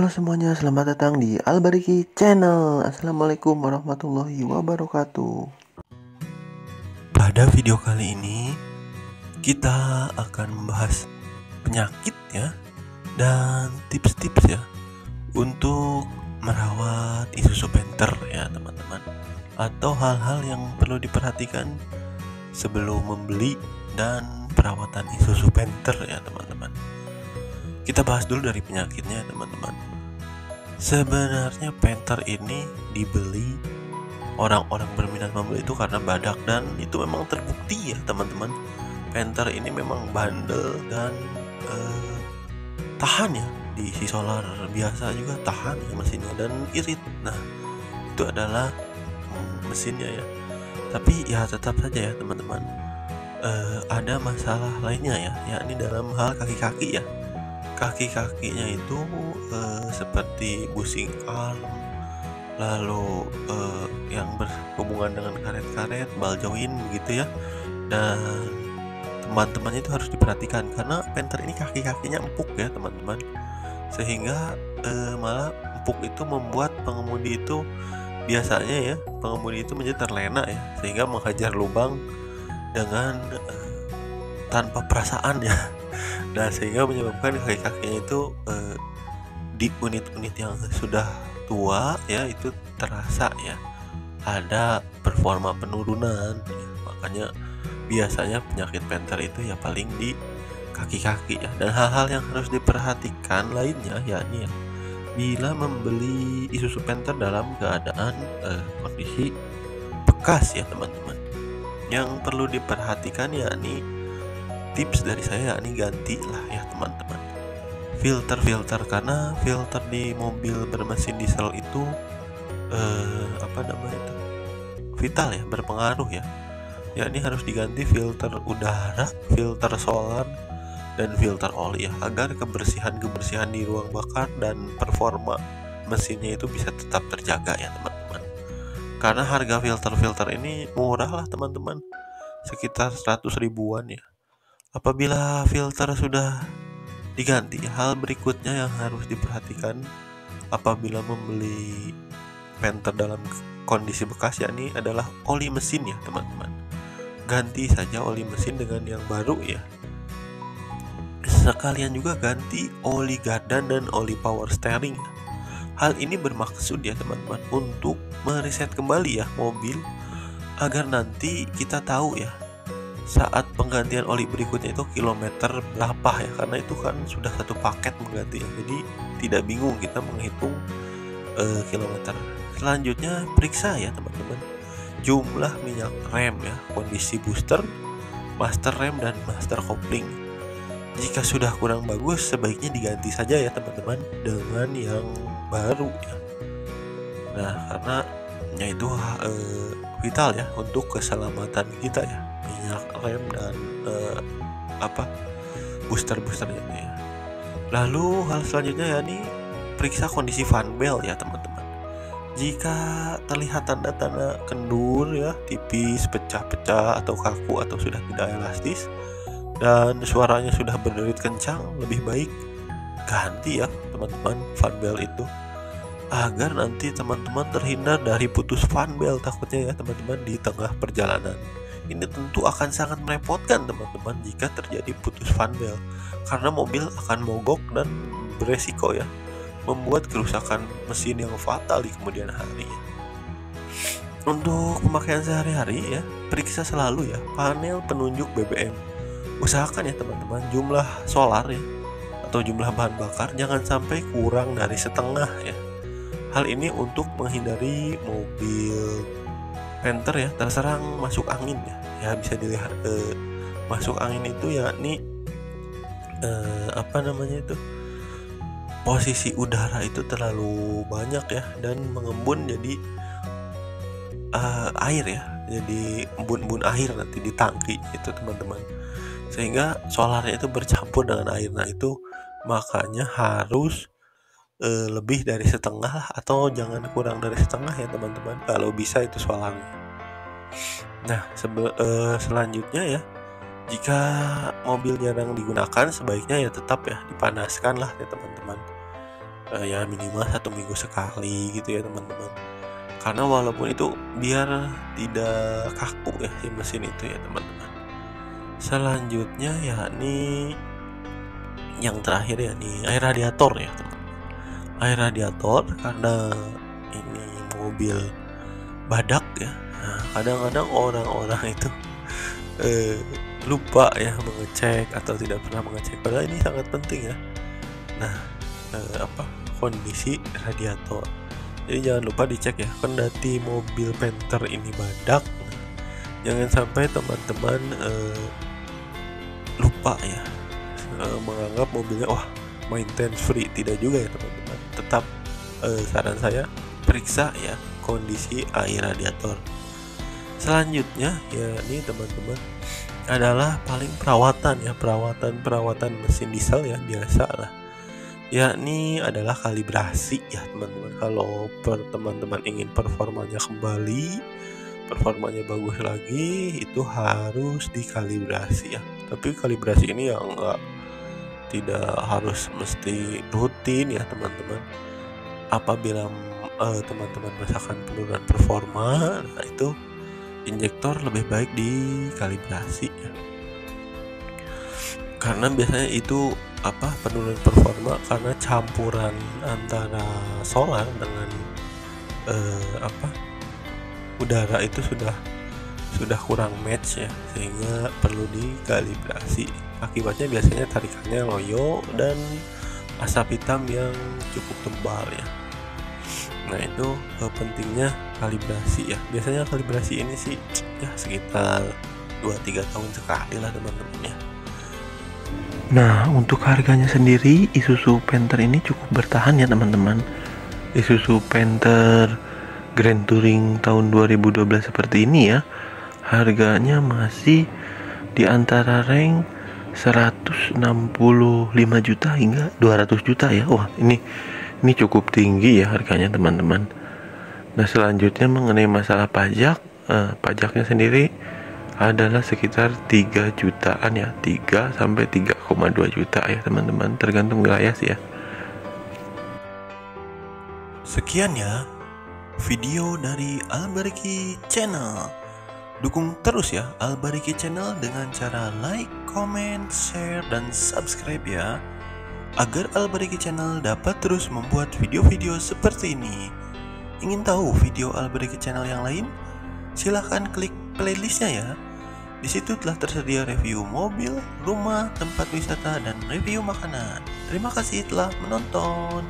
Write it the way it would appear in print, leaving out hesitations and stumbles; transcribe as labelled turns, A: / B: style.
A: Halo semuanya, selamat datang di Albariki Channel. Assalamualaikum warahmatullahi wabarakatuh. Pada video kali ini kita akan membahas penyakit ya dan tips-tips ya untuk merawat Isuzu Panther ya teman-teman, atau hal-hal yang perlu diperhatikan sebelum membeli dan perawatan Isuzu Panther ya teman-teman. Kita bahas dulu dari penyakitnya teman-teman. Sebenarnya Panther ini dibeli, orang-orang berminat membeli itu karena badak, dan itu memang terbukti ya teman-teman. Panther ini memang bandel dan tahan ya, diisi solar biasa juga tahan ya mesinnya dan irit. Nah itu adalah mesinnya ya. Tapi ya tetap saja ya teman-teman, ada masalah lainnya ya, yakni dalam hal kaki-kaki ya. Kaki-kakinya itu seperti bushing arm, lalu yang berhubungan dengan karet-karet, ball joint begitu ya. Dan teman-teman itu harus diperhatikan karena Panther ini kaki-kakinya empuk ya teman-teman, sehingga malah empuk itu membuat pengemudi itu biasanya ya, pengemudi itu menjadi terlena ya, sehingga menghajar lubang dengan tanpa perasaan ya. Nah sehingga menyebabkan kaki-kakinya itu di unit-unit yang sudah tua ya itu terasa ya ada performa penurunan ya. Makanya biasanya penyakit Panther itu ya paling di kaki-kaki ya. Dan hal-hal yang harus diperhatikan lainnya yakni ya, bila membeli Isuzu Panther dalam keadaan kondisi bekas ya teman-teman, yang perlu diperhatikan yakni tips dari saya yakni gantilah ya teman-teman filter, karena filter di mobil bermesin diesel itu vital ya, berpengaruh ya. Yakni harus diganti filter udara, filter solar, dan filter oli ya, agar kebersihan di ruang bakar dan performa mesinnya itu bisa tetap terjaga ya teman-teman. Karena harga filter ini murah lah teman-teman, sekitar 100 ribuan ya. Apabila filter sudah diganti, hal berikutnya yang harus diperhatikan apabila membeli Panther dalam kondisi bekas yakni adalah oli mesin ya teman-teman. Ganti saja oli mesin dengan yang baru ya. Sekalian juga ganti oli gardan dan oli power steering ya. Hal ini bermaksud ya teman-teman untuk mereset kembali ya mobil, agar nanti kita tahu ya saat penggantian oli berikutnya itu kilometer berapa ya, karena itu kan sudah satu paket mengganti ya, jadi tidak bingung kita menghitung kilometer. Selanjutnya periksa ya teman-teman jumlah minyak rem ya, kondisi booster, master rem, dan master kopling. Jika sudah kurang bagus sebaiknya diganti saja ya teman-teman dengan yang baru ya. Nah karena ya itu vital ya untuk keselamatan kita ya, minyak rem dan booster-boosternya ya. Lalu hal selanjutnya yakni periksa kondisi fan belt ya teman-teman. Jika terlihat tanda-tanda kendur ya, tipis, pecah-pecah, atau kaku, atau sudah tidak elastis, dan suaranya sudah berderit kencang, lebih baik ganti ya teman-teman fan belt itu, agar nanti teman-teman terhindar dari putus fan belt takutnya ya teman-teman di tengah perjalanan. Ini tentu akan sangat merepotkan teman-teman jika terjadi putus fan belt, karena mobil akan mogok dan beresiko ya membuat kerusakan mesin yang fatal di kemudian hari ya. Untuk pemakaian sehari-hari ya, periksa selalu ya panel penunjuk BBM. Usahakan ya teman-teman jumlah solar ya atau jumlah bahan bakar jangan sampai kurang dari setengah ya. Hal ini untuk menghindari mobil Panther ya terserang masuk angin ya. Ya bisa dilihat masuk angin itu yakni posisi udara itu terlalu banyak ya dan mengembun jadi air ya, jadi embun-embun air nanti di tangki itu teman-teman, sehingga solarnya itu bercampur dengan air. Nah itu makanya harus lebih dari setengah atau jangan kurang dari setengah ya teman-teman, kalau bisa itu solarnya. Nah selanjutnya ya, jika mobil jarang digunakan sebaiknya ya tetap ya dipanaskan lah ya teman-teman. ya minimal 1 minggu sekali gitu ya teman-teman. Karena walaupun itu biar tidak kaku ya si mesin itu ya teman-teman. Selanjutnya yakni yang terakhir ya nih air radiator ya teman. Air radiator karena ini mobil badak ya. Nah, kadang-kadang orang-orang itu lupa ya mengecek atau tidak pernah mengecek, padahal ini sangat penting ya. Nah, kondisi radiator, jadi jangan lupa dicek ya. Kendati mobil Panther ini badak, jangan sampai teman-teman lupa ya, menganggap mobilnya wah maintenance free. Tidak juga ya teman-teman. Tetap saran saya periksa ya kondisi air radiator. Selanjutnya ya ini teman-teman adalah paling perawatan mesin diesel ya, biasa lah, yakni adalah kalibrasi ya teman-teman. Kalau teman-teman ingin performanya kembali, performanya bagus lagi, itu harus dikalibrasi ya. Tapi kalibrasi ini yang tidak harus mesti rutin ya teman-teman. Apabila teman-teman merasakan penurunan performa, nah itu injektor lebih baik dikalibrasi ya. Karena biasanya itu penurunan performa karena campuran antara solar dengan udara itu sudah kurang match ya, sehingga perlu dikalibrasi. Akibatnya biasanya tarikannya loyo dan asap hitam yang cukup tebal ya. Nah itu pentingnya kalibrasi ya. Biasanya kalibrasi ini sih ya sekitar 2-3 tahun sekali lah teman-teman ya.
B: Nah, untuk harganya sendiri Isuzu Panther ini cukup bertahan ya teman-teman. Isuzu Panther Grand Touring tahun 2012 seperti ini ya, harganya masih di antara rank 165 juta hingga 200 juta ya. Wah, ini cukup tinggi ya harganya teman-teman. Nah, selanjutnya mengenai masalah pajak, pajaknya sendiri adalah sekitar 3 jutaan ya, 3 sampai 3,2 juta ya teman-teman, tergantung wilayah sih ya.
A: Sekian ya video dari Albariki Channel. Dukung terus ya Albariki Channel dengan cara like, comment, share, dan subscribe ya, agar Albariki Channel dapat terus membuat video-video seperti ini. Ingin tahu video Albariki Channel yang lain? Silahkan klik playlistnya ya. Di situ telah tersedia review mobil, rumah, tempat wisata, dan review makanan. Terima kasih telah menonton.